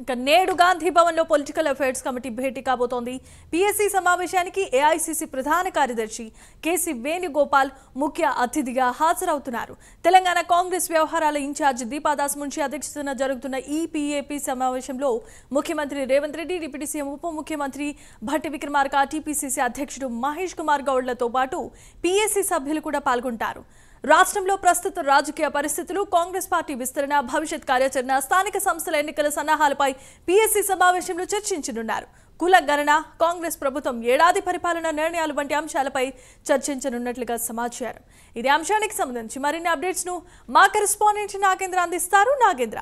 ఇక నేడు గాంధీ భవన్ లో పొలిటికల్ అఫైర్స్ కమిటీ భేటీ కాబోతోంది. పీఎస్సీ సమావేశానికి ఏఐసీసీ ప్రధాన కార్యదర్శి కేసీ వేణుగోపాల్ ముఖ్య అతిథిగా హాజరవుతున్నారు. తెలంగాణ కాంగ్రెస్ వ్యవహారాల ఇన్ఛార్జ్ దీపాదాస్ మున్షి అధ్యక్షతన జరుగుతున్న ఈ పీఏపీ సమావేశంలో ముఖ్యమంత్రి రేవంత్ రెడ్డి, డిప్యూటీ సీఎం ఉప ముఖ్యమంత్రి భట్టి విక్రమార్క, టీపీసీసీ అధ్యక్షుడు మహేష్ కుమార్ గౌడ్లతో పాటు పీఎస్సీ సభ్యులు కూడా పాల్గొంటారు. రాష్ట్రంలో ప్రస్తుత రాజకీయ పరిస్థితులు, కాంగ్రెస్ పార్టీ విస్తరణ, భవిష్యత్ కార్యాచరణ, స్థానిక సంస్థల ఎన్నికల సన్నాహాలపై పీఎస్సీ సమావేశంలో చర్చించనున్నారు. కుల గణన, కాంగ్రెస్ ప్రభుత్వం ఏడాది పరిపాలన నిర్ణయాలు వంటి అంశాలపై చర్చించనున్నట్లుగా సమాచారం. ఇదే అంశానికి సంబంధించి మరిన్ని అప్డేట్స్ ను మా కరెస్పాండెంట్ నాగేంద్ర అందిస్తారు. నాగేంద్ర.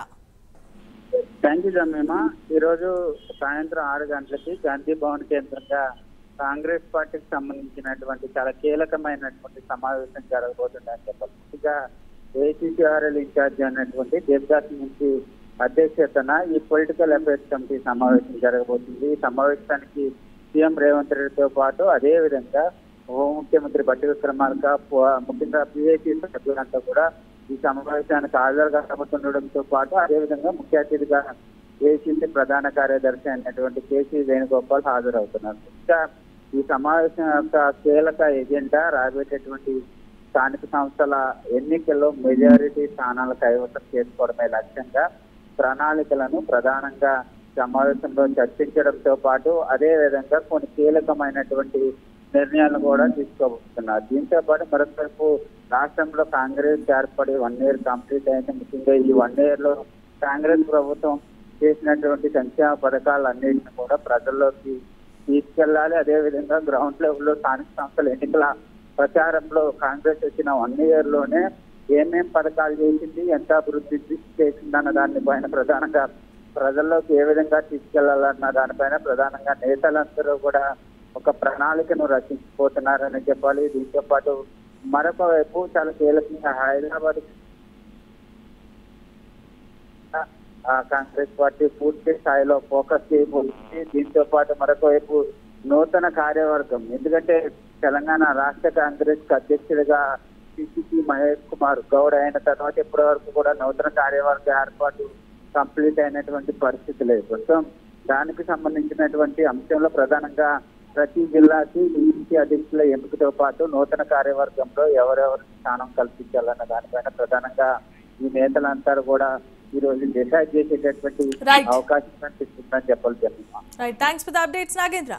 Thank you Jemimah. ఈరోజు సాయంత్రం 6 గంటలకి గాంధీ భవన్ కేంద్రంగా కాంగ్రెస్ పార్టీకి సంబంధించినటువంటి చాలా కీలకమైనటువంటి సమావేశం జరగబోతుందని చెప్పాలి. ముఖ్యంగా ఏఐసీసీఆర్ఎల్ ఇన్ఛార్జ్ అయినటువంటి దేవదాస్ నుంచి అధ్యక్షతన ఈ పొలిటికల్ అఫైర్స్ కమిటీ సమావేశం జరగబోతుంది. ఈ సమావేశానికి సీఎం రేవంత్ రెడ్డితో పాటు అదే విధంగా ఉప ముఖ్యమంత్రి భట్టి విక్రమార్క, ముఖ్యంగా పీఏసీ సభ్యులంతా కూడా ఈ సమావేశానికి హాజరు కాబోతుండడంతో పాటు అదేవిధంగా ముఖ్య అతిథిగా ఏఐసీసీ ప్రధాన కార్యదర్శి అయినటువంటి కేసీ వేణుగోపాల్ హాజరవుతున్నారు. ఇంకా ఈ సమావేశం యొక్క కీలక ఎజెండా రాబోయేటటువంటి స్థానిక సంస్థల ఎన్నికల్లో మెజారిటీ స్థానాలు కైవసం చేసుకోవడమే లక్ష్యంగా ప్రణాళికలను ప్రధానంగా సమావేశంలో చర్చించడంతో పాటు అదే విధంగా కొన్ని కీలకమైనటువంటి నిర్ణయాలను కూడా తీసుకోబోతున్నారు. దీంతో పాటు మరొకవైపు రాష్ట్రంలో కాంగ్రెస్ ఏర్పడి 1 year కంప్లీట్ అయింది. ముఖ్యంగా ఈ 1 year లో కాంగ్రెస్ ప్రభుత్వం చేసినటువంటి సంక్షేమ పథకాలన్నింటినీ కూడా ప్రజల్లోకి తీసుకెళ్లాలి. అదేవిధంగా గ్రౌండ్ లెవెల్లో స్థానిక సంస్థల ఎన్నికల ప్రచారంలో కాంగ్రెస్ వచ్చిన 1 year లోనే ఏమేం పథకాలు చేసింది, ఎంత అభివృద్ధి చేసిందన్న దానిపైన ప్రధానంగా ప్రజల్లోకి ఏ విధంగా తీసుకెళ్లాలన్న దానిపైన ప్రధానంగా నేతలందరూ కూడా ఒక ప్రణాళికను రచించిపోతున్నారని చెప్పాలి. దీంతో పాటు మరొక వైపు చాలా కీలకంగా హైదరాబాద్ కాంగ్రెస్ పార్టీ పూర్తి స్థాయిలో ఫోకస్ చేయబోతుంది. దీంతో పాటు మరొక వైపు నూతన కార్యవర్గం, ఎందుకంటే తెలంగాణ రాష్ట్ర కాంగ్రెస్ కు అధ్యక్షుడిగా పిసిసి మహేష్ కుమార్ గౌడ్ అయిన తర్వాత ఇప్పటి వరకు కూడా నూతన కార్యవర్గ ఏర్పాటు కంప్లీట్ అయినటువంటి పరిస్థితి లేదు. ప్రస్తుతం దానికి సంబంధించినటువంటి అంశంలో ప్రధానంగా ప్రతి జిల్లాకి పిసిసి అధ్యక్షుల ఎంపికతో పాటు నూతన కార్యవర్గంలో ఎవరెవరికి స్థానం కల్పించాలన్న దానిపైన ప్రధానంగా ఈ నేతలంతా కూడా ఈ రోజు డిసైడ్ చేసేటటువంటి అవకాశం కనిపిస్తుందని చెప్పాలి. Thanks for the updates Nagendra.